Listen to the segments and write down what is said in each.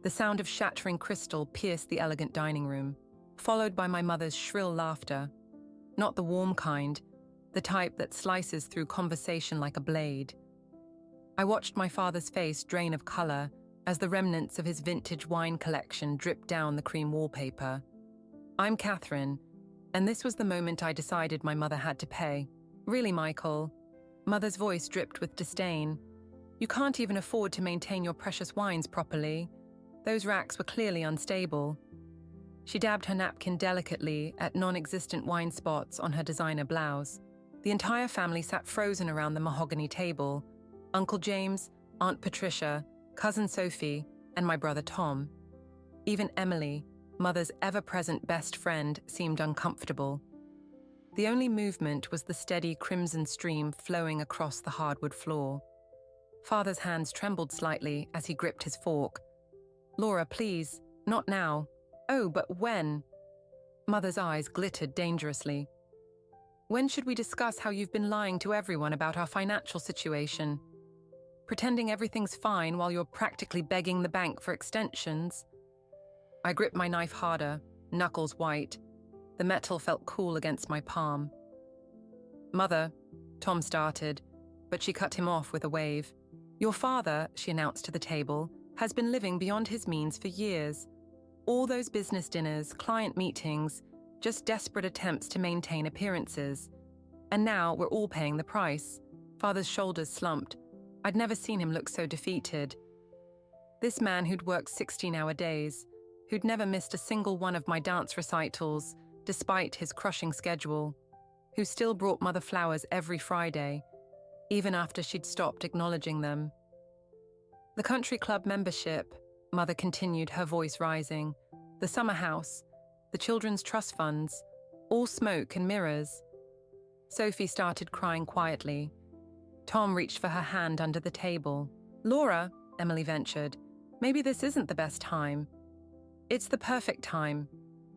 The sound of shattering crystal pierced the elegant dining room, followed by my mother's shrill laughter. Not the warm kind, the type that slices through conversation like a blade. I watched my father's face drain of color as the remnants of his vintage wine collection dripped down the cream wallpaper. I'm Katherine, and this was the moment I decided my mother had to pay. Really, Michael? Mother's voice dripped with disdain. You can't even afford to maintain your precious wines properly. Those racks were clearly unstable. She dabbed her napkin delicately at non-existent wine spots on her designer blouse. The entire family sat frozen around the mahogany table. Uncle James, Aunt Patricia, Cousin Sophie, and my brother Tom. Even Emily, Mother's ever-present best friend, seemed uncomfortable. The only movement was the steady crimson stream flowing across the hardwood floor. Father's hands trembled slightly as he gripped his fork. "Laura, please, not now." "Oh, but when?" Mother's eyes glittered dangerously. "When should we discuss how you've been lying to everyone about our financial situation? Pretending everything's fine while you're practically begging the bank for extensions." I gripped my knife harder, knuckles white. The metal felt cool against my palm. "Mother," Tom started, but she cut him off with a wave. "Your father," she announced to the table, "has been living beyond his means for years. All those business dinners, client meetings, just desperate attempts to maintain appearances. And now we're all paying the price." Father's shoulders slumped. I'd never seen him look so defeated. This man who'd worked 16-hour days, who'd never missed a single one of my dance recitals, despite his crushing schedule, who still brought Mother flowers every Friday, even after she'd stopped acknowledging them. "The country club membership," Mother continued, her voice rising, "the summer house, the children's trust funds, all smoke and mirrors." Sophie started crying quietly. Tom reached for her hand under the table. "Laura," Emily ventured, "maybe this isn't the best time." "It's the perfect time."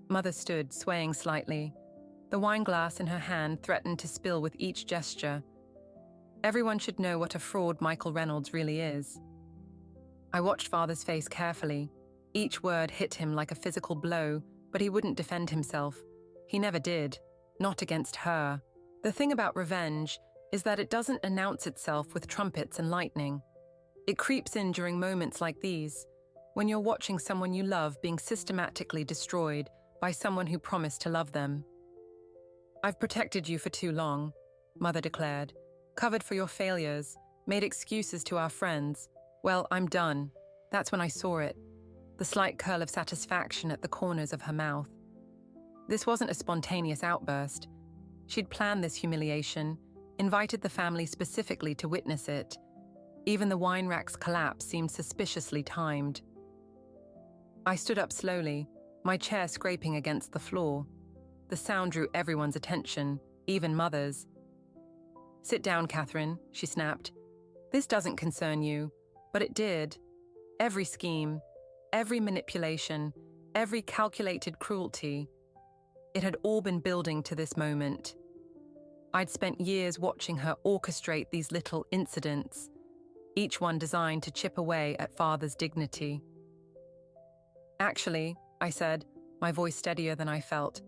Mother stood, swaying slightly. The wine glass in her hand threatened to spill with each gesture. Everyone should know what a fraud Michael Reynolds really is. I watched Father's face carefully. Each word hit him like a physical blow, but he wouldn't defend himself. He never did. Not against her. The thing about revenge is that it doesn't announce itself with trumpets and lightning. It creeps in during moments like these, when you're watching someone you love being systematically destroyed by someone who promised to love them. "I've protected you for too long," Mother declared, "covered for your failures, made excuses to our friends. Well, I'm done." That's when I saw it, the slight curl of satisfaction at the corners of her mouth. This wasn't a spontaneous outburst. She'd planned this humiliation, invited the family specifically to witness it. Even the wine rack's collapse seemed suspiciously timed. I stood up slowly, my chair scraping against the floor. The sound drew everyone's attention, even Mother's. "Sit down, Katherine," she snapped. "This doesn't concern you, but it did. Every scheme, every manipulation, every calculated cruelty. It had all been building to this moment. I'd spent years watching her orchestrate these little incidents, each one designed to chip away at Father's dignity." "Actually," I said, my voice steadier than I felt,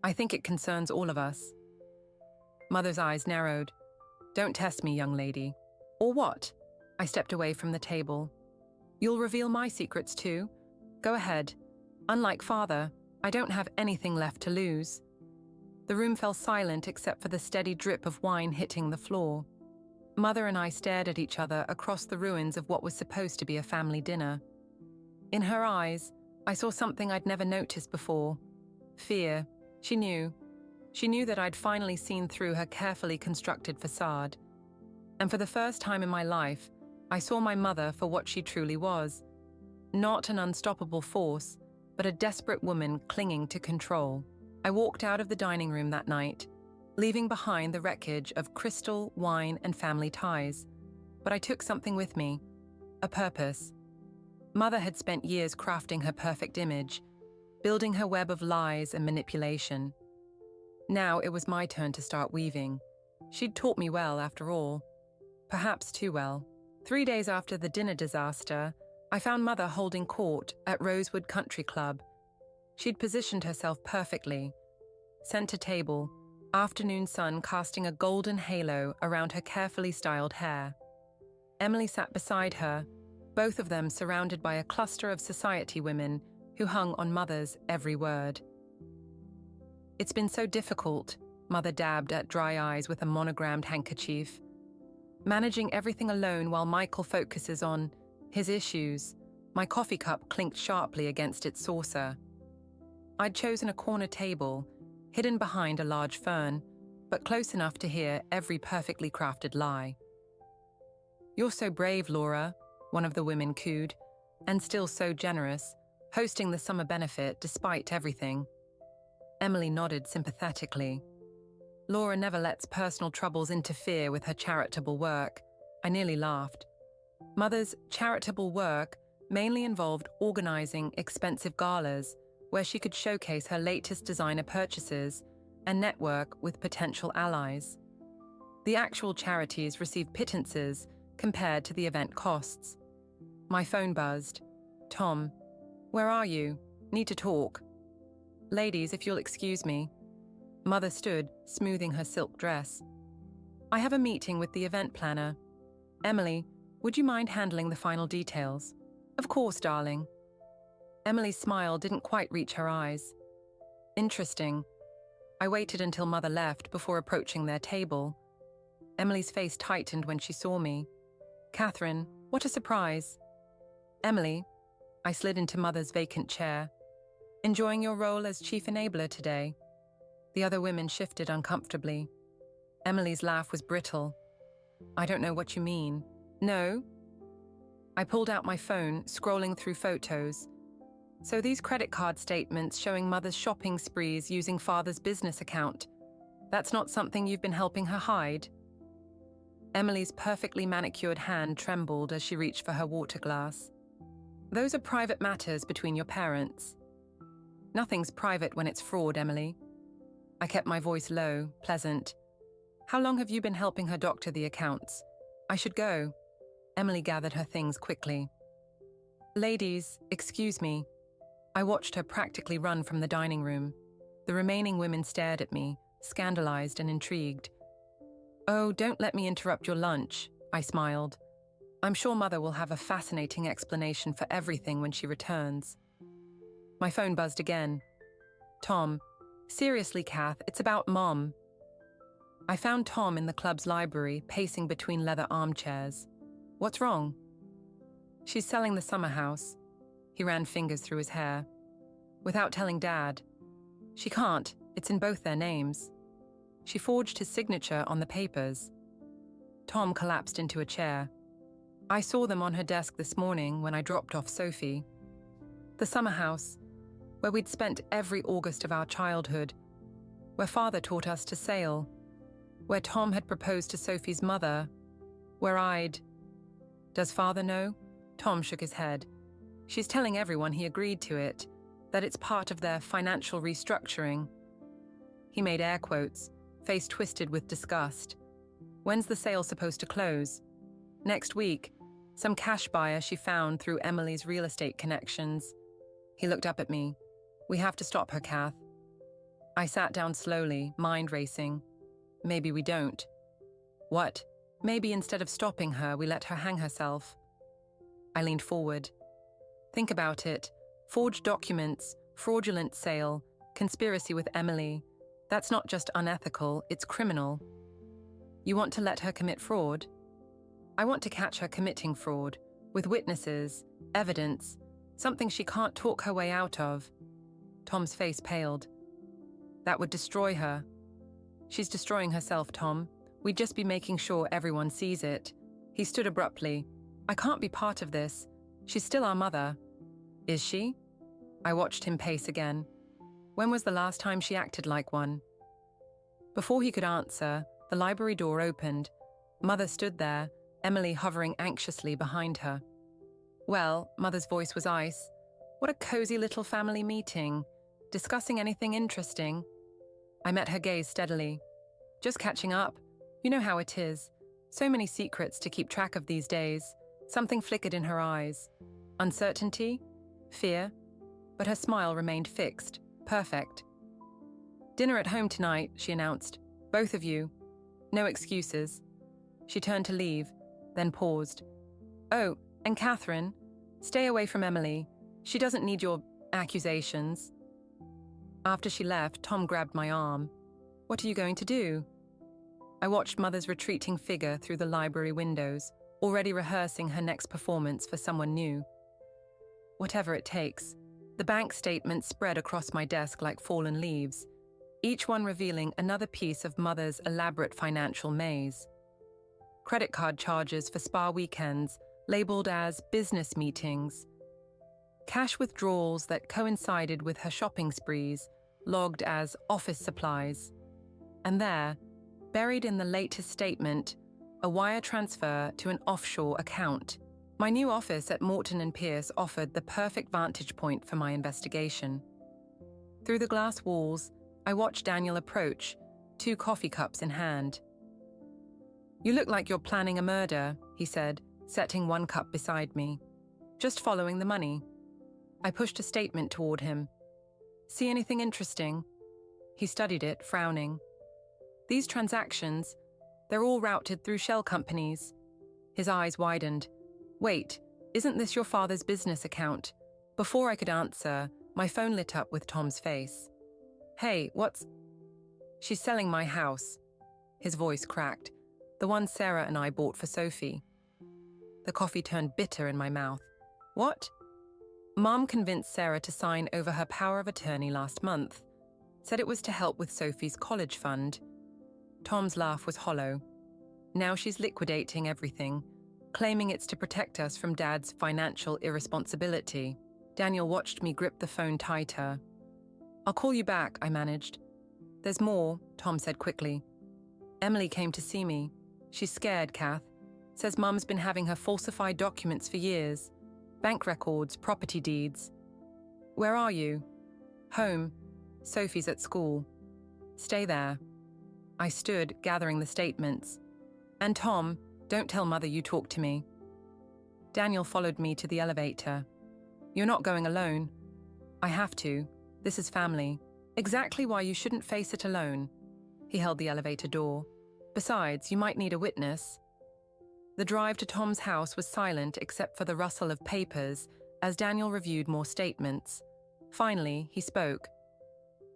"I think it concerns all of us." Mother's eyes narrowed. "Don't test me, young lady." "Or what?" I stepped away from the table. "You'll reveal my secrets too? Go ahead. Unlike Father, I don't have anything left to lose." The room fell silent except for the steady drip of wine hitting the floor. Mother and I stared at each other across the ruins of what was supposed to be a family dinner. In her eyes, I saw something I'd never noticed before. Fear. She knew. She knew that I'd finally seen through her carefully constructed facade. And for the first time in my life, I saw my mother for what she truly was. Not an unstoppable force, but a desperate woman clinging to control. I walked out of the dining room that night, leaving behind the wreckage of crystal, wine, and family ties. But I took something with me. A purpose. Mother had spent years crafting her perfect image, building her web of lies and manipulation. Now it was my turn to start weaving. She'd taught me well, after all. Perhaps too well. 3 days after the dinner disaster, I found Mother holding court at Rosewood Country Club. She'd positioned herself perfectly. Center table, afternoon sun casting a golden halo around her carefully styled hair. Emily sat beside her, both of them surrounded by a cluster of society women who hung on Mother's every word. It's been so difficult, Mother dabbed at dry eyes with a monogrammed handkerchief. Managing everything alone while Michael focuses on his issues. My coffee cup clinked sharply against its saucer. I'd chosen a corner table, hidden behind a large fern, but close enough to hear every perfectly crafted lie. "You're so brave, Laura," one of the women cooed, "and still so generous, hosting the summer benefit despite everything." Emily nodded sympathetically. Laura never lets personal troubles interfere with her charitable work. I nearly laughed. Mother's charitable work mainly involved organizing expensive galas where she could showcase her latest designer purchases and network with potential allies. The actual charities received pittances compared to the event costs. My phone buzzed. "Tom, where are you? Need to talk." "Ladies, if you'll excuse me." Mother stood, smoothing her silk dress. "I have a meeting with the event planner. Emily, would you mind handling the final details?" "Of course, darling." Emily's smile didn't quite reach her eyes. "Interesting." I waited until Mother left before approaching their table. Emily's face tightened when she saw me. "Katherine, what a surprise." "Emily," I slid into Mother's vacant chair. "Enjoying your role as chief enabler today?" The other women shifted uncomfortably. Emily's laugh was brittle. "I don't know what you mean." "No?" I pulled out my phone, scrolling through photos. "So these credit card statements showing Mother's shopping sprees using Father's business account, that's not something you've been helping her hide?" Emily's perfectly manicured hand trembled as she reached for her water glass. "Those are private matters between your parents." "Nothing's private when it's fraud, Emily." I kept my voice low, pleasant. "How long have you been helping her doctor the accounts? I should go." Emily gathered her things quickly. "Ladies, excuse me." I watched her practically run from the dining room. The remaining women stared at me, scandalized and intrigued. "Oh, don't let me interrupt your lunch," I smiled. "I'm sure Mother will have a fascinating explanation for everything when she returns." My phone buzzed again. "Tom, seriously, Kath, it's about Mom." I found Tom in the club's library, pacing between leather armchairs. "What's wrong?" "She's selling the summer house." He ran fingers through his hair. "Without telling Dad." "She can't, it's in both their names." She forged his signature on the papers. Tom collapsed into a chair. "I saw them on her desk this morning when I dropped off Sophie." The summer house, where we'd spent every August of our childhood, where Father taught us to sail, where Tom had proposed to Sophie's mother, where I'd... "Does Father know?" Tom shook his head. "She's telling everyone he agreed to it, that it's part of their financial restructuring." He made air quotes, face twisted with disgust. "When's the sale supposed to close?" "Next week. Some cash buyer she found through Emily's real estate connections." He looked up at me. "We have to stop her, Kath." I sat down slowly, mind racing. "Maybe we don't." "What?" "Maybe instead of stopping her, we let her hang herself." I leaned forward. "Think about it. Forged documents, fraudulent sale, conspiracy with Emily. That's not just unethical, it's criminal." "You want to let her commit fraud?" "I want to catch her committing fraud, with witnesses, evidence, something she can't talk her way out of." Tom's face paled. "That would destroy her." "She's destroying herself, Tom. We'd just be making sure everyone sees it." He stood abruptly. "I can't be part of this. She's still our mother." "Is she?" I watched him pace again. "When was the last time she acted like one?" Before he could answer, the library door opened. Mother stood there, Emily hovering anxiously behind her. "Well," Mother's voice was ice. "What a cozy little family meeting. Discussing anything interesting?" I met her gaze steadily. "Just catching up. You know how it is. So many secrets to keep track of these days." Something flickered in her eyes. Uncertainty? Fear? But her smile remained fixed, perfect. "Dinner at home tonight," she announced. "Both of you. No excuses." She turned to leave, then paused. "Oh, and Katherine, stay away from Emily. She doesn't need your accusations." After she left, Tom grabbed my arm. "What are you going to do?" I watched Mother's retreating figure through the library windows, already rehearsing her next performance for someone new. Whatever it takes. The bank statements spread across my desk like fallen leaves, each one revealing another piece of Mother's elaborate financial maze. Credit card charges for spa weekends, labeled as business meetings. Cash withdrawals that coincided with her shopping sprees, logged as office supplies. And there, buried in the latest statement, a wire transfer to an offshore account. My new office at Morton & Pierce offered the perfect vantage point for my investigation. Through the glass walls, I watched Daniel approach, 2 coffee cups in hand. "You look like you're planning a murder," he said, setting 1 cup beside me. "Just following the money." I pushed a statement toward him. "See anything interesting?" He studied it, frowning. "These transactions, they're all routed through shell companies." His eyes widened. "Wait, isn't this your father's business account?" Before I could answer, my phone lit up with Tom's face. "Hey, what's—" "She's selling my house." His voice cracked. "The one Sarah and I bought for Sophie." The coffee turned bitter in my mouth. "What?" "Mom convinced Sarah to sign over her power of attorney last month. Said it was to help with Sophie's college fund." Tom's laugh was hollow. "Now she's liquidating everything, claiming it's to protect us from Dad's financial irresponsibility." Daniel watched me grip the phone tighter. "I'll call you back," I managed. "There's more," Tom said quickly. "Emily came to see me. She's scared, Kath. Says Mum's been having her falsify documents for years. Bank records, property deeds." "Where are you?" "Home. Sophie's at school." "Stay there." I stood, gathering the statements. "And Tom, don't tell Mother you talked to me." Daniel followed me to the elevator. "You're not going alone." "I have to. This is family. Exactly why you shouldn't face it alone." He held the elevator door. "Besides, you might need a witness." The drive to Tom's house was silent except for the rustle of papers as Daniel reviewed more statements. Finally, he spoke.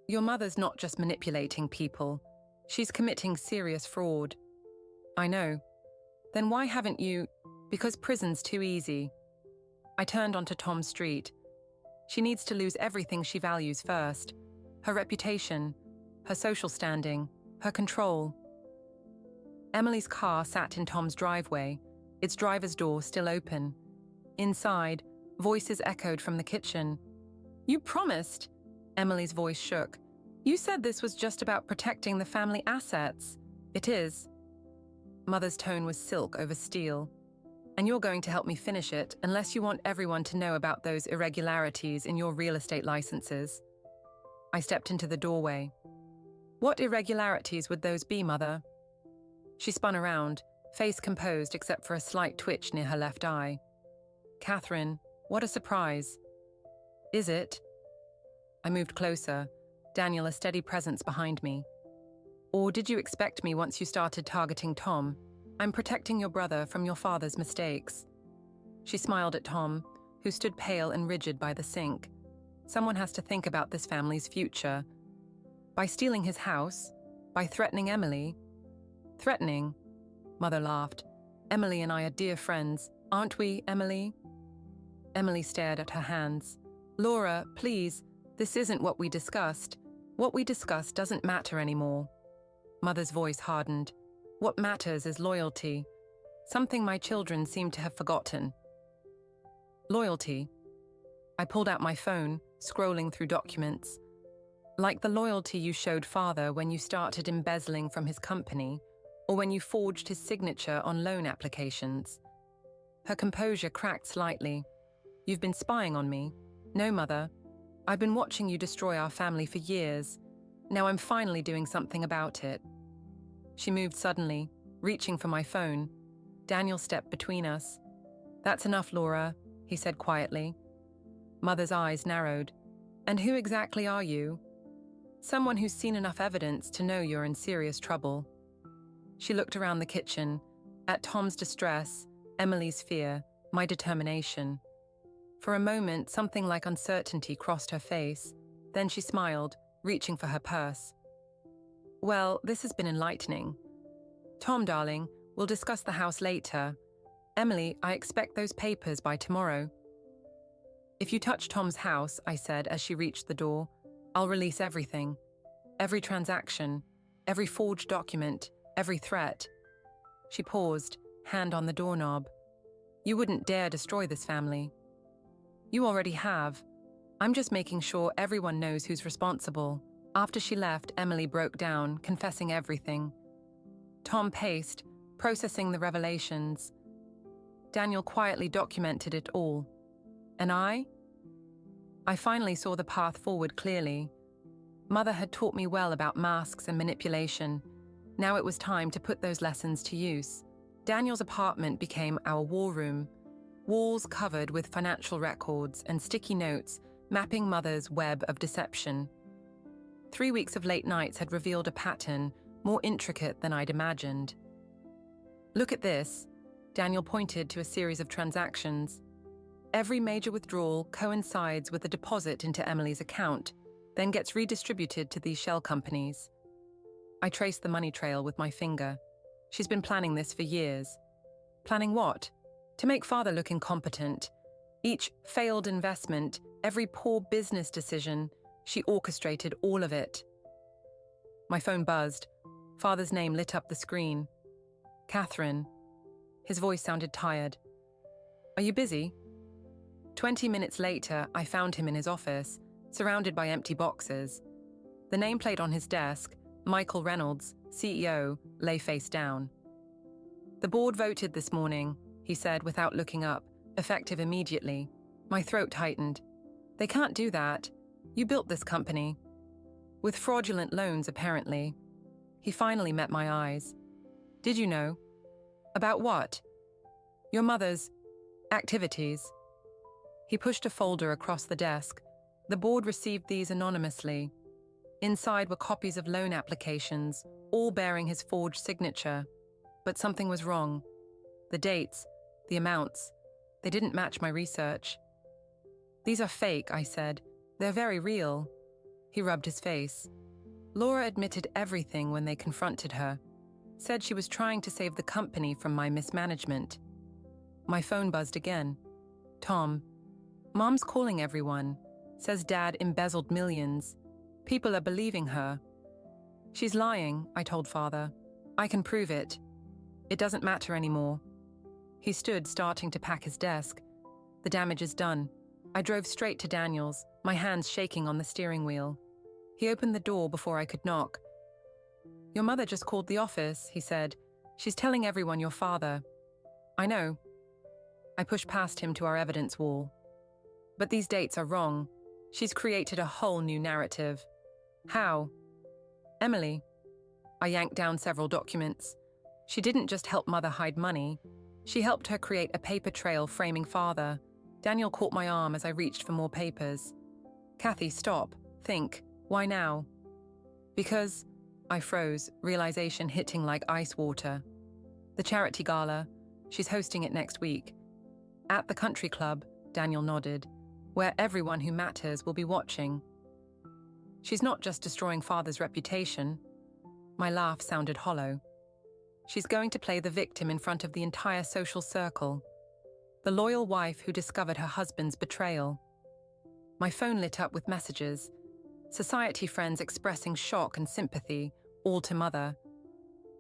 "Your mother's not just manipulating people. She's committing serious fraud." "I know." "Then why haven't you—" "Because prison's too easy." I turned onto Tom's street. "She needs to lose everything she values first. Her reputation, her social standing, her control." Emily's car sat in Tom's driveway, its driver's door still open. Inside, voices echoed from the kitchen. "You promised!" Emily's voice shook. "You said this was just about protecting the family assets." "It is." Mother's tone was silk over steel. "And you're going to help me finish it unless you want everyone to know about those irregularities in your real estate licenses." I stepped into the doorway. "What irregularities would those be, Mother?" She spun around, face composed except for a slight twitch near her left eye. "Katherine, what a surprise." "Is it?" I moved closer, Daniel a steady presence behind me. "Or did you expect me once you started targeting Tom? I'm protecting your brother from your father's mistakes." She smiled at Tom, who stood pale and rigid by the sink. "Someone has to think about this family's future. By stealing his house? By threatening Emily?" "Threatening?" Mother laughed. "Emily and I are dear friends, aren't we, Emily?" Emily stared at her hands. "Laura, please, this isn't what we discussed. What we discussed doesn't matter anymore." Mother's voice hardened. "What matters is loyalty. Something my children seem to have forgotten." "Loyalty?" I pulled out my phone, scrolling through documents. "Like the loyalty you showed Father when you started embezzling from his company, or when you forged his signature on loan applications." Her composure cracked slightly. "You've been spying on me." "No, Mother. I've been watching you destroy our family for years. Now I'm finally doing something about it." She moved suddenly, reaching for my phone. Daniel stepped between us. "That's enough, Laura. he said quietly. Mother's eyes narrowed. And who exactly are you? Someone who's seen enough evidence to know you're in serious trouble. She looked around the kitchen, at Tom's distress, Emily's fear, my determination. For a moment, something like uncertainty crossed her face. Then she smiled, reaching for her purse. Well, this has been enlightening. Tom, darling, we'll discuss the house later. Emily, I expect those papers by tomorrow. If you touch Tom's house, I said as she reached the door, I'll release everything. Every transaction, every forged document, every threat. She paused, hand on the doorknob. You wouldn't dare destroy this family. You already have. I'm just making sure everyone knows who's responsible. After she left, Emily broke down, confessing everything. Tom paced, processing the revelations. Daniel quietly documented it all. And I finally saw the path forward clearly. Mother had taught me well about masks and manipulation. Now it was time to put those lessons to use. Daniel's apartment became our war room, walls covered with financial records and sticky notes mapping Mother's web of deception. 3 weeks of late nights had revealed a pattern more intricate than I'd imagined. Look at this. Daniel pointed to a series of transactions. Every major withdrawal coincides with a deposit into Emily's account, then gets redistributed to these shell companies. I traced the money trail with my finger. She's been planning this for years. Planning what? To make Father look incompetent. Each failed investment, every poor business decision, she orchestrated all of it. My phone buzzed. Father's name lit up the screen. Katherine. His voice sounded tired. Are you busy? 20 minutes later, I found him in his office, surrounded by empty boxes. The nameplate on his desk, Michael Reynolds, CEO, lay face down. The board voted this morning, he said without looking up, effective immediately. My throat tightened. They can't do that. You built this company. With fraudulent loans, apparently. He finally met my eyes. Did you know? About what? Your mother's activities. He pushed a folder across the desk. The board received these anonymously. Inside were copies of loan applications, all bearing his forged signature. But something was wrong. The dates, the amounts, they didn't match my research. These are fake, I said. They're very real. He rubbed his face. Laura admitted everything when they confronted her. Said she was trying to save the company from my mismanagement. My phone buzzed again. Tom. Mom's calling everyone. Says Dad embezzled millions. People are believing her. She's lying, I told Father. I can prove it. It doesn't matter anymore. He stood, starting to pack his desk. The damage is done. I drove straight to Daniel's, my hands shaking on the steering wheel. He opened the door before I could knock. Your mother just called the office, he said. She's telling everyone you're Father. I know. I pushed past him to our evidence wall. But these dates are wrong. She's created a whole new narrative. How? Emily. I yanked down several documents. She didn't just help Mother hide money. She helped her create a paper trail framing Father. Daniel caught my arm as I reached for more papers. Kathy, stop. Think. Why now? Because... I froze, realization hitting like ice water. The charity gala. She's hosting it next week. At the country club, Daniel nodded, where everyone who matters will be watching. She's not just destroying Father's reputation. My laugh sounded hollow. She's going to play the victim in front of the entire social circle. The loyal wife who discovered her husband's betrayal. My phone lit up with messages. Society friends expressing shock and sympathy, all to Mother.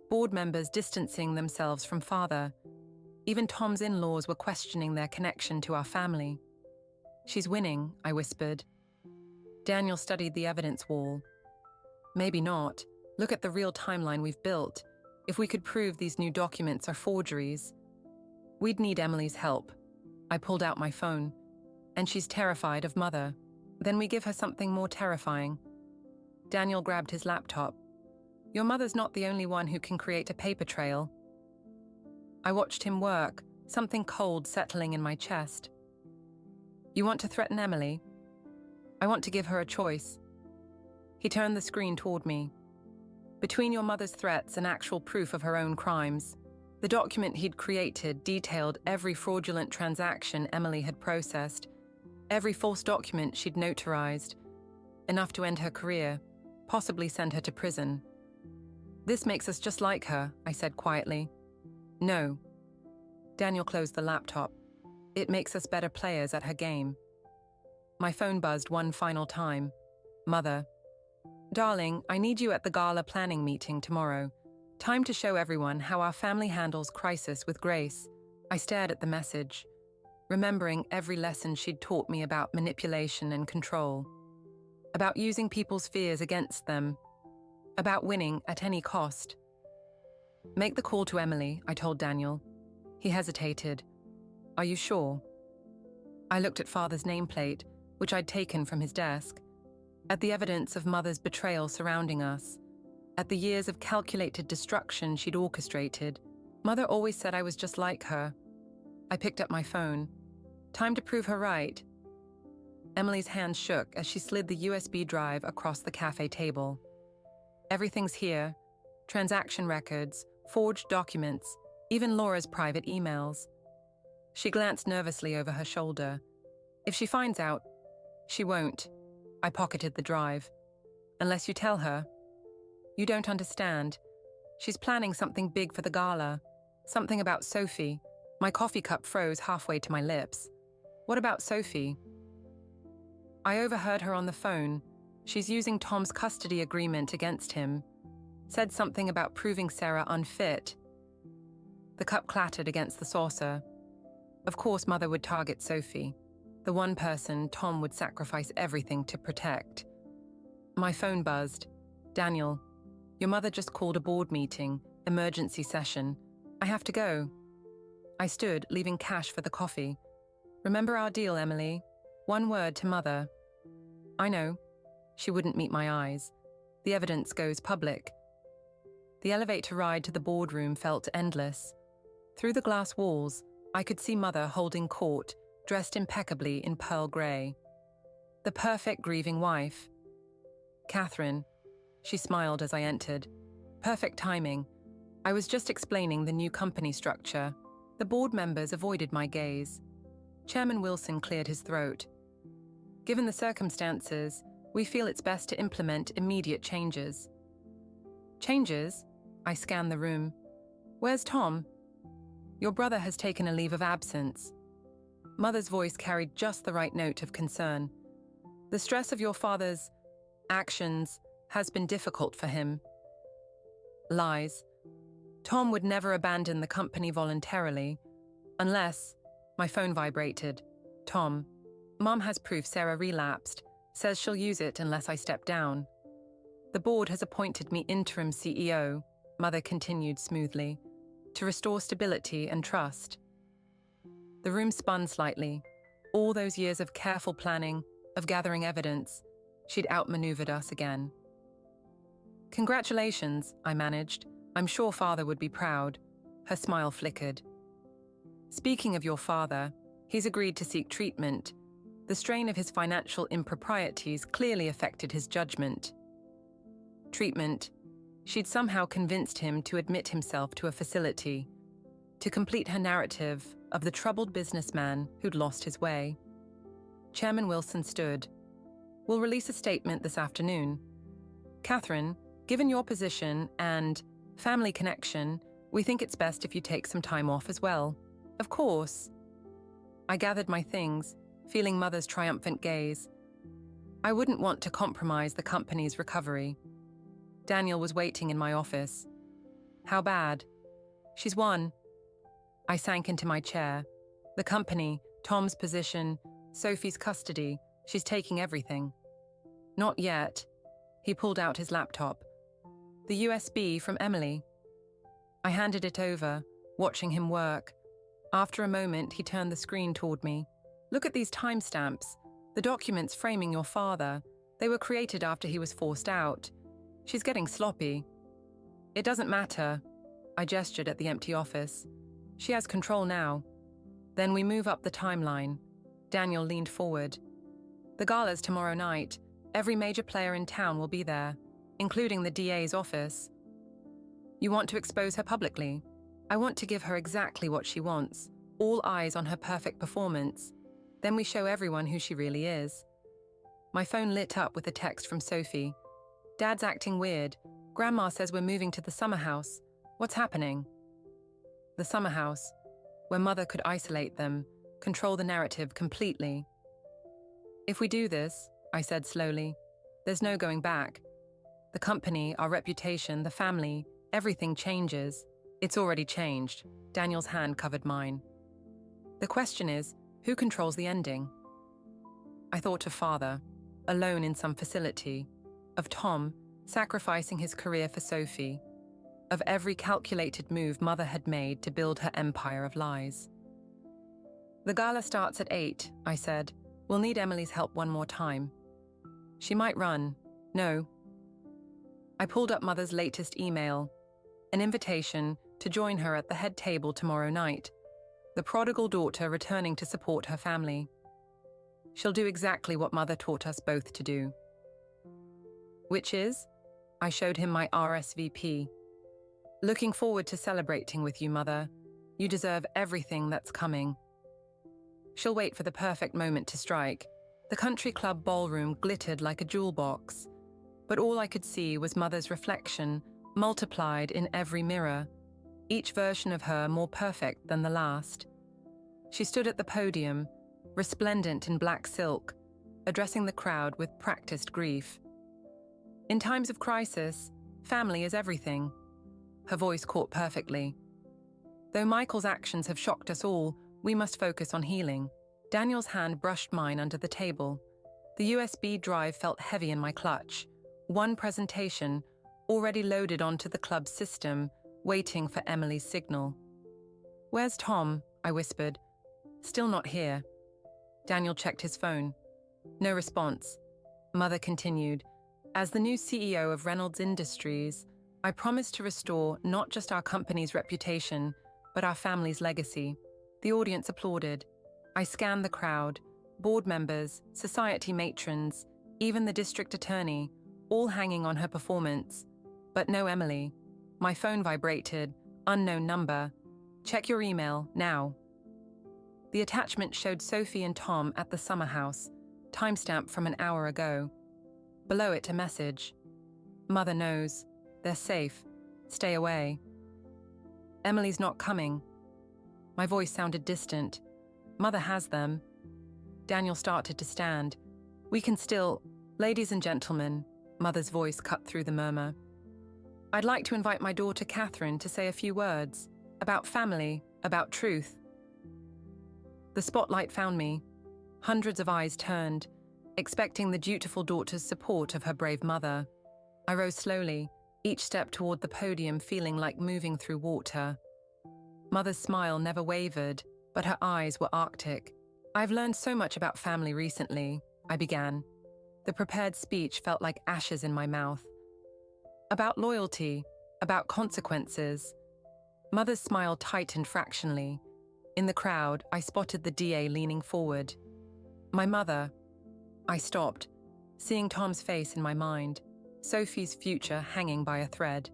Board members distancing themselves from Father. Even Tom's in-laws were questioning their connection to our family. She's winning, I whispered. Daniel studied the evidence wall. Maybe not. Look at the real timeline we've built. If we could prove these new documents are forgeries, we'd need Emily's help. I pulled out my phone. And she's terrified of Mother. Then we give her something more terrifying. Daniel grabbed his laptop. Your mother's not the only one who can create a paper trail. I watched him work, something cold settling in my chest. You want to threaten Emily? I want to give her a choice. He turned the screen toward me. Between your mother's threats and actual proof of her own crimes, the document he'd created detailed every fraudulent transaction Emily had processed, every false document she'd notarized, enough to end her career, possibly send her to prison. This makes us just like her, I said quietly. No. Daniel closed the laptop. It makes us better players at her game. My phone buzzed one final time. Mother. Darling, I need you at the gala planning meeting tomorrow. Time to show everyone how our family handles crisis with grace. I stared at the message, remembering every lesson she'd taught me about manipulation and control, about using people's fears against them, about winning at any cost. Make the call to Emily, I told Daniel. He hesitated. Are you sure? I looked at Father's nameplate, which I'd taken from his desk, at the evidence of Mother's betrayal surrounding us, at the years of calculated destruction she'd orchestrated. Mother always said I was just like her. I picked up my phone. Time to prove her right. Emily's hand shook as she slid the USB drive across the cafe table. Everything's here. Transaction records, forged documents, even Laura's private emails. She glanced nervously over her shoulder. If she finds out, she won't. I pocketed the drive. Unless you tell her. You don't understand. She's planning something big for the gala. Something about Sophie. My coffee cup froze halfway to my lips. What about Sophie? I overheard her on the phone. She's using Tom's custody agreement against him. Said something about proving Sarah unfit. The cup clattered against the saucer. Of course, Mother would target Sophie, the one person Tom would sacrifice everything to protect. My phone buzzed. Daniel, your mother just called a board meeting, emergency session. I have to go. I stood, leaving cash for the coffee. Remember our deal, Emily? One word to Mother. I know. She wouldn't meet my eyes. The evidence goes public. The elevator ride to the boardroom felt endless. Through the glass walls, I could see Mother holding court, dressed impeccably in pearl grey. The perfect grieving wife. Katherine. She smiled as I entered. Perfect timing. I was just explaining the new company structure. The board members avoided my gaze. Chairman Wilson cleared his throat. Given the circumstances, we feel it's best to implement immediate changes. Changes? I scanned the room. Where's Tom? Your brother has taken a leave of absence. Mother's voice carried just the right note of concern. The stress of your father's actions has been difficult for him. Lies. Tom would never abandon the company voluntarily, unless... My phone vibrated. Tom. Mom has proof Sarah relapsed, says she'll use it unless I step down. The board has appointed me interim CEO, Mother continued smoothly, to restore stability and trust. The room spun slightly. All those years of careful planning, of gathering evidence, she'd outmaneuvered us again. Congratulations, I managed. I'm sure Father would be proud. Her smile flickered. Speaking of your father, he's agreed to seek treatment. The strain of his financial improprieties clearly affected his judgment. Treatment. She'd somehow convinced him to admit himself to a facility, to complete her narrative of the troubled businessman who'd lost his way. Chairman Wilson stood. We'll release a statement this afternoon. Katherine, given your position and family connection, we think it's best if you take some time off as well. Of course. I gathered my things, feeling Mother's triumphant gaze. I wouldn't want to compromise the company's recovery. Daniel was waiting in my office. How bad? She's won. I sank into my chair. The company, Tom's position, Sophie's custody, she's taking everything. Not yet. He pulled out his laptop. The USB from Emily. I handed it over, watching him work. After a moment, he turned the screen toward me. Look at these timestamps. The documents framing your father. They were created after he was forced out. She's getting sloppy. It doesn't matter. I gestured at the empty office. She has control now. Then we move up the timeline. Daniel leaned forward. The gala's tomorrow night. Every major player in town will be there, including the DA's office. You want to expose her publicly? I want to give her exactly what she wants, all eyes on her perfect performance. Then we show everyone who she really is. My phone lit up with a text from Sophie. Dad's acting weird. Grandma says we're moving to the summer house. What's happening? The summer house, where Mother could isolate them, control the narrative completely. If we do this, I said slowly, there's no going back. The company, our reputation, the family, everything changes. It's already changed. Daniel's hand covered mine. The question is, who controls the ending? I thought of Father, alone in some facility, of Tom, sacrificing his career for Sophie, of every calculated move Mother had made to build her empire of lies. The gala starts at 8, I said. We'll need Emily's help one more time. She might run. No. I pulled up Mother's latest email, an invitation to join her at the head table tomorrow night, the prodigal daughter returning to support her family. She'll do exactly what Mother taught us both to do. Which is? I showed him my RSVP. Looking forward to celebrating with you, Mother. You deserve everything that's coming. She'll wait for the perfect moment to strike. The country club ballroom glittered like a jewel box, but all I could see was Mother's reflection, multiplied in every mirror, each version of her more perfect than the last. She stood at the podium, resplendent in black silk, addressing the crowd with practiced grief. In times of crisis, family is everything. Her voice caught perfectly. Though Michael's actions have shocked us all, we must focus on healing. Daniel's hand brushed mine under the table. The USB drive felt heavy in my clutch. One presentation, already loaded onto the club's system, waiting for Emily's signal. Where's Tom? I whispered. Still not here. Daniel checked his phone. No response. Mother continued. As the new CEO of Reynolds Industries, I promised to restore not just our company's reputation, but our family's legacy. The audience applauded. I scanned the crowd, board members, society matrons, even the district attorney, all hanging on her performance. But no Emily. My phone vibrated. Unknown number. Check your email, now. The attachment showed Sophie and Tom at the summer house, timestamp from an hour ago. Below it, a message. Mother knows. They're safe. Stay away. Emily's not coming. My voice sounded distant. Mother has them. Daniel started to stand. We can still... Ladies and gentlemen, Mother's voice cut through the murmur. I'd like to invite my daughter Katherine to say a few words about family, about truth. The spotlight found me. Hundreds of eyes turned, expecting the dutiful daughter's support of her brave mother. I rose slowly, each step toward the podium feeling like moving through water. Mother's smile never wavered, but her eyes were arctic. I've learned so much about family recently, I began. The prepared speech felt like ashes in my mouth. About loyalty, about consequences. Mother's smile tightened fractionally. In the crowd, I spotted the DA leaning forward. My mother. I stopped, seeing Tom's face in my mind, Sophie's future hanging by a thread.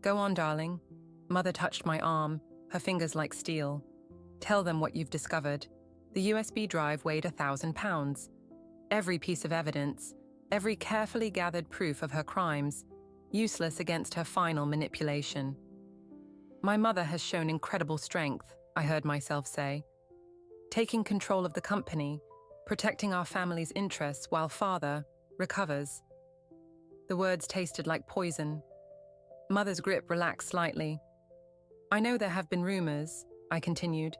Go on, darling. Mother touched my arm, her fingers like steel. Tell them what you've discovered. The USB drive weighed 1,000 pounds. Every piece of evidence, every carefully gathered proof of her crimes, useless against her final manipulation. My mother has shown incredible strength, I heard myself say. Taking control of the company, protecting our family's interests while Father recovers. The words tasted like poison. Mother's grip relaxed slightly. I know there have been rumors, I continued.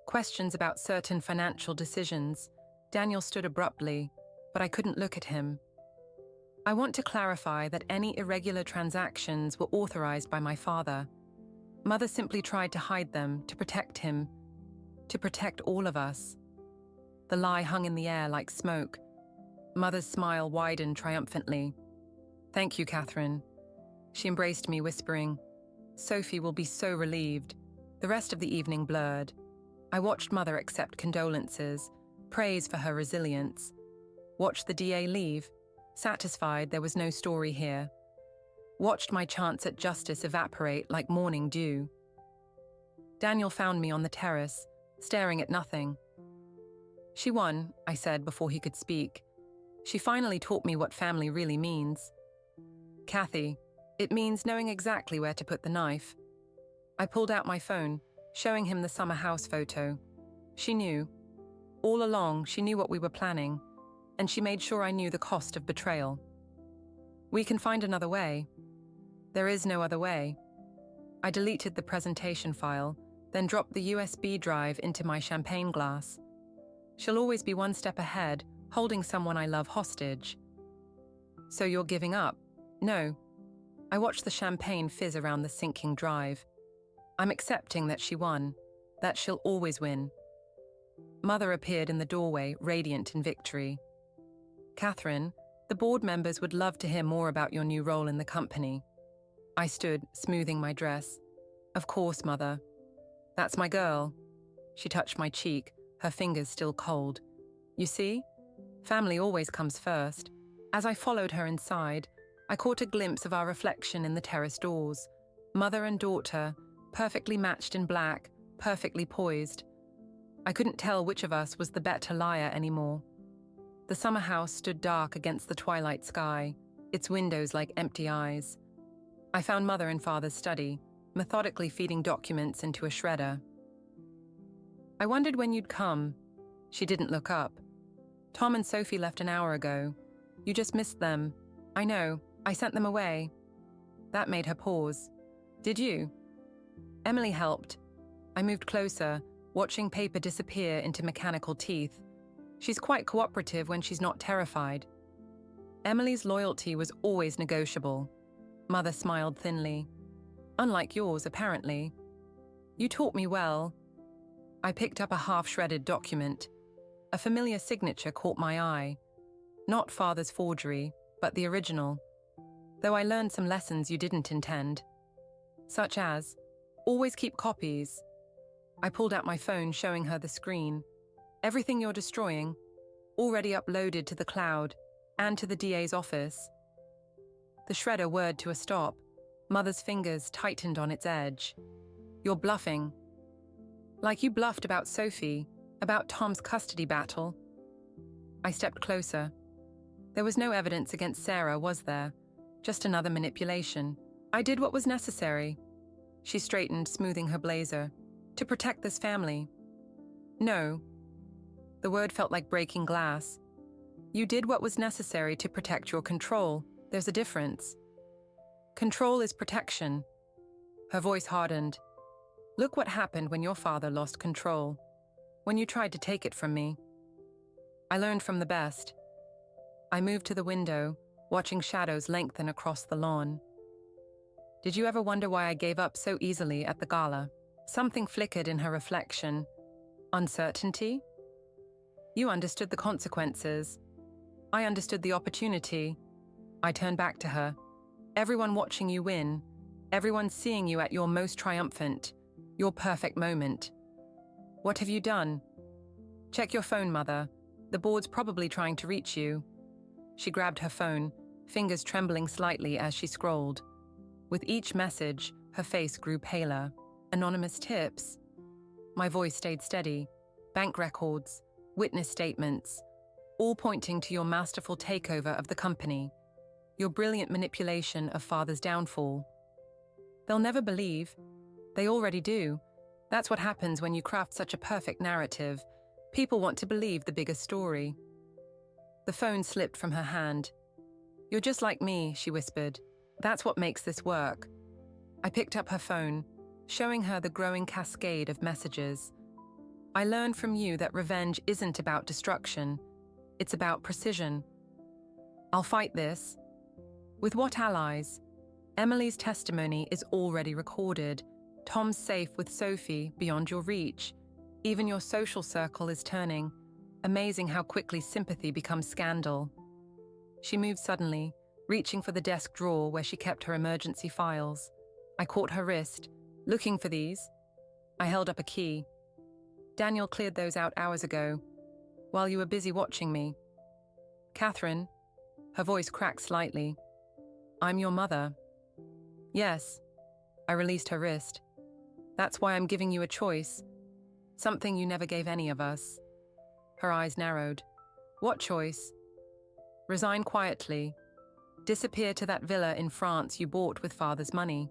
Questions about certain financial decisions. Daniel stood abruptly, but I couldn't look at him. I want to clarify that any irregular transactions were authorized by my father. Mother simply tried to hide them, to protect him, to protect all of us. The lie hung in the air like smoke. Mother's smile widened triumphantly. Thank you, Katherine. She embraced me, whispering, Sophie will be so relieved. The rest of the evening blurred. I watched Mother accept condolences, Praise for her resilience. Watched the DA leave, satisfied there was no story here. Watched my chance at justice evaporate like morning dew. Daniel found me on the terrace, staring at nothing. She won, I said before he could speak. She finally taught me what family really means. Kathy, it means knowing exactly where to put the knife. I pulled out my phone, showing him the summer house photo. She knew. All along, she knew what we were planning, and she made sure I knew the cost of betrayal. We can find another way. There is no other way. I deleted the presentation file, then dropped the USB drive into my champagne glass. She'll always be one step ahead, holding someone I love hostage. So you're giving up? No. I watched the champagne fizz around the sinking drive. I'm accepting that she won, that she'll always win. Mother appeared in the doorway, radiant in victory. Katherine, the board members would love to hear more about your new role in the company. I stood, smoothing my dress. Of course, Mother. That's my girl. She touched my cheek, her fingers still cold. You see? Family always comes first. As I followed her inside, I caught a glimpse of our reflection in the terrace doors. Mother and daughter, perfectly matched in black, perfectly poised. I couldn't tell which of us was the better liar anymore. The summer house stood dark against the twilight sky, its windows like empty eyes. I found Mother in Father's study, methodically feeding documents into a shredder. I wondered when you'd come. She didn't look up. Tom and Sophie left an hour ago. You just missed them. I know, I sent them away. That made her pause. Did you? Emily helped. I moved closer, watching paper disappear into mechanical teeth. She's quite cooperative when she's not terrified. Emily's loyalty was always negotiable. Mother smiled thinly. Unlike yours, apparently. You taught me well. I picked up a half-shredded document. A familiar signature caught my eye. Not Father's forgery, but the original. Though I learned some lessons you didn't intend. Such as, always keep copies. I pulled out my phone, showing her the screen. Everything you're destroying, already uploaded to the cloud and to the DA's office. The shredder whirred to a stop. Mother's fingers tightened on its edge. You're bluffing. Like you bluffed about Sophie, about Tom's custody battle. I stepped closer. There was no evidence against Sarah, was there? Just another manipulation. I did what was necessary. She straightened, smoothing her blazer. To protect this family. No. The word felt like breaking glass. You did what was necessary to protect your control. There's a difference. Control is protection. Her voice hardened. Look what happened when your father lost control. When you tried to take it from me. I learned from the best. I moved to the window, watching shadows lengthen across the lawn. Did you ever wonder why I gave up so easily at the gala? Something flickered in her reflection. Uncertainty? You understood the consequences. I understood the opportunity. I turned back to her. Everyone watching you win. Everyone seeing you at your most triumphant. Your perfect moment. What have you done? Check your phone, Mother. The board's probably trying to reach you. She grabbed her phone, fingers trembling slightly as she scrolled. With each message, her face grew paler. Anonymous tips. My voice stayed steady. Bank records, witness statements, all pointing to your masterful takeover of the company, your brilliant manipulation of Father's downfall. They'll never believe. They already do. That's what happens when you craft such a perfect narrative. People want to believe the bigger story. The phone slipped from her hand. You're just like me, she whispered. That's what makes this work. I picked up her phone, showing her the growing cascade of messages. I learned from you that revenge isn't about destruction. It's about precision. I'll fight this. With what allies? Emily's testimony is already recorded. Tom's safe with Sophie, beyond your reach. Even your social circle is turning. Amazing how quickly sympathy becomes scandal. She moved suddenly, reaching for the desk drawer where she kept her emergency files. I caught her wrist. Looking for these? I held up a key. Daniel cleared those out hours ago. while you were busy watching me. Katherine, her voice cracked slightly. I'm your mother. Yes, I released her wrist. That's why I'm giving you a choice. Something you never gave any of us. Her eyes narrowed. What choice? Resign quietly. Disappear to that villa in France you bought with father's money.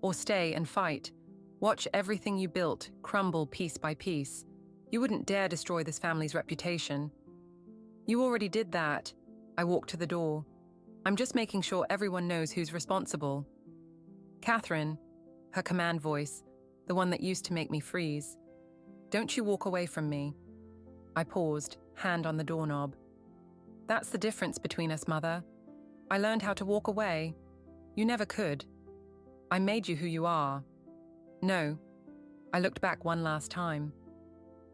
Or stay and fight. Watch everything you built crumble piece by piece. You wouldn't dare destroy this family's reputation. You already did that. I walked to the door. I'm just making sure everyone knows who's responsible. Katherine, her command voice, the one that used to make me freeze. Don't you walk away from me. I paused, hand on the doorknob. That's the difference between us, Mother. I learned how to walk away. You never could. I made you who you are. No. I looked back one last time.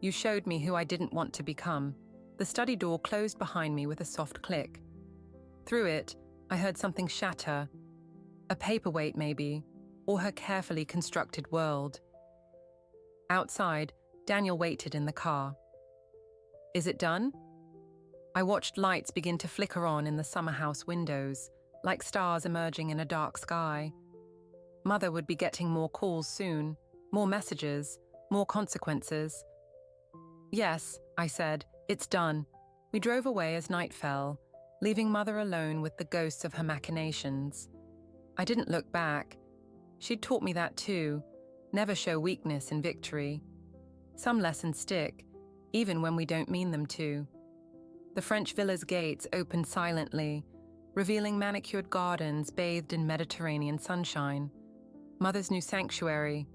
You showed me who I didn't want to become. The study door closed behind me with a soft click. Through it, I heard something shatter. A paperweight, maybe, or her carefully constructed world. Outside, Daniel waited in the car. Is it done? I watched lights begin to flicker on in the summer house windows, like stars emerging in a dark sky. Mother would be getting more calls soon, more messages, more consequences. Yes, I said, it's done. We drove away as night fell, leaving Mother alone with the ghosts of her machinations. I didn't look back. She'd taught me that too, never show weakness in victory. Some lessons stick, even when we don't mean them to. The French villa's gates opened silently, revealing manicured gardens bathed in Mediterranean sunshine. Mother's new sanctuary,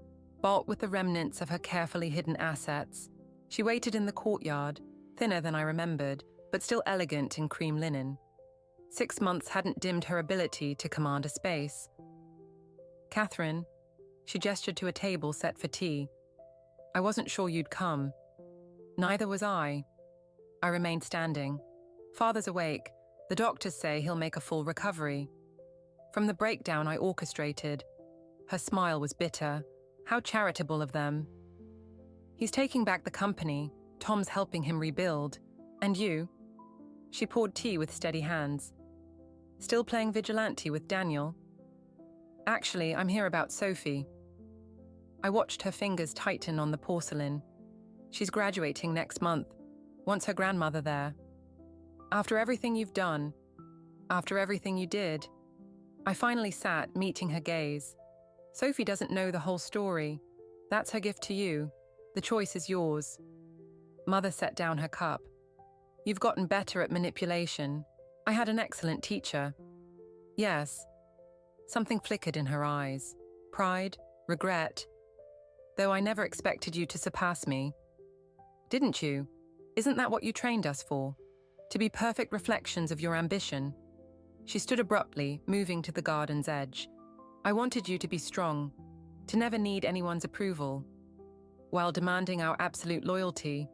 bought with the remnants of her carefully hidden assets. She waited in the courtyard, thinner than I remembered, but still elegant in cream linen. 6 months hadn't dimmed her ability to command a space. Katherine, she gestured to a table set for tea. I wasn't sure you'd come. Neither was I. I remained standing. Father's awake. The doctors say he'll make a full recovery. From the breakdown I orchestrated. Her smile was bitter. How charitable of them. He's taking back the company. Tom's helping him rebuild. And you? She poured tea with steady hands. Still playing vigilante with Daniel? Actually, I'm here about Sophie. I watched her fingers tighten on the porcelain. She's graduating next month. Wants her grandmother there. After everything you've done, after everything you did, I finally sat, meeting her gaze. Sophie doesn't know the whole story. That's her gift to you. The choice is yours. Mother set down her cup. You've gotten better at manipulation. I had an excellent teacher. Yes. Something flickered in her eyes. Pride, regret. Though I never expected you to surpass me. Didn't you? Isn't that what you trained us for? To be perfect reflections of your ambition? She stood abruptly, moving to the garden's edge. I wanted you to be strong, to never need anyone's approval. While demanding our absolute loyalty,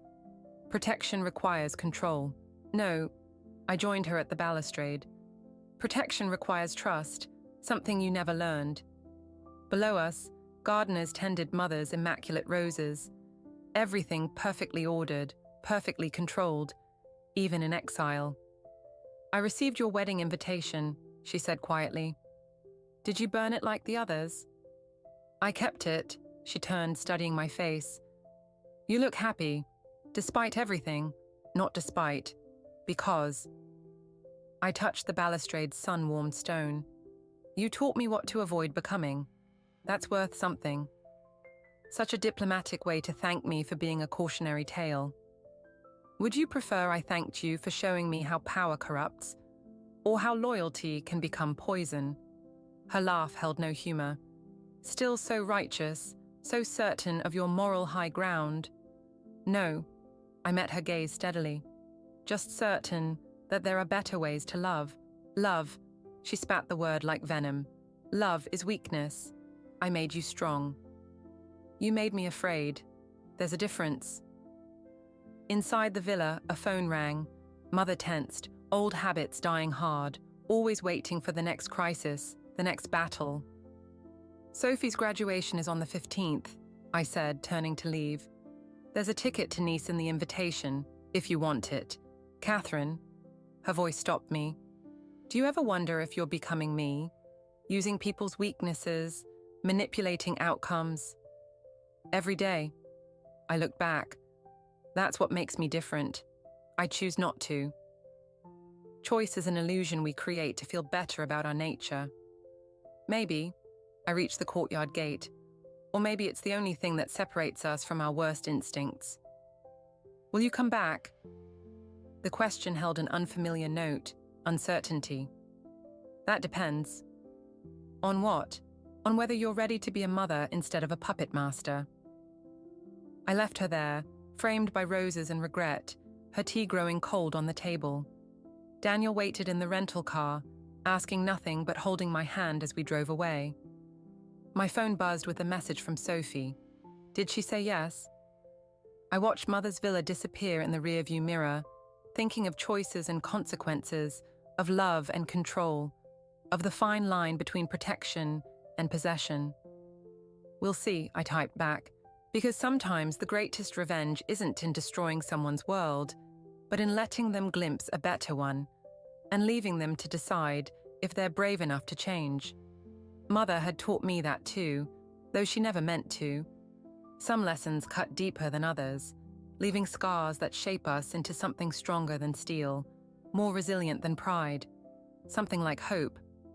protection requires control. No, I joined her at the balustrade. Protection requires trust, something you never learned. Below us, gardeners tended Mother's immaculate roses. Everything perfectly ordered, perfectly controlled, even in exile. I received your wedding invitation, she said quietly. Did you burn it like the others? I kept it, she turned, studying my face. You look happy, despite everything, not despite, because. I touched the balustrade's sun-warmed stone. You taught me what to avoid becoming. That's worth something. Such a diplomatic way to thank me for being a cautionary tale. Would you prefer I thanked you for showing me how power corrupts, or how loyalty can become poison? Her laugh held no humor. Still so righteous, so certain of your moral high ground. No, I met her gaze steadily. Just certain that there are better ways to love. Love, she spat the word like venom. Love is weakness. I made you strong. You made me afraid. There's a difference. Inside the villa, a phone rang. Mother tensed, old habits dying hard, always waiting for the next crisis, the next battle. Sophie's graduation is on the 15th, I said, turning to leave. There's a ticket to Nice in the invitation, If you want it. Katherine, her voice stopped me. Do you ever wonder if you're becoming me? Using people's weaknesses, manipulating outcomes? Every day. I looked back. That's what makes me different. I choose not to. Choice is an illusion we create to feel better about our nature. Maybe I reached the courtyard gate, or maybe it's the only thing that separates us from our worst instincts. Will you come back? The question held an unfamiliar note, uncertainty. That depends. On what? On whether you're ready to be a mother instead of a puppet master. I left her there, framed by roses and regret, her tea growing cold on the table. Daniel waited in the rental car, asking nothing but holding my hand as we drove away. My phone buzzed with a message from Sophie. Did she say yes? I watched Mother's villa disappear in the rearview mirror, thinking of choices and consequences, of love and control, of the fine line between protection and possession. We'll see, I typed back, because sometimes the greatest revenge isn't in destroying someone's world, but in letting them glimpse a better one, and leaving them to decide if they're brave enough to change. Mother had taught me that too, though she never meant to. Some lessons cut deeper than others, leaving scars that shape us into something stronger than steel, more resilient than pride, something like hope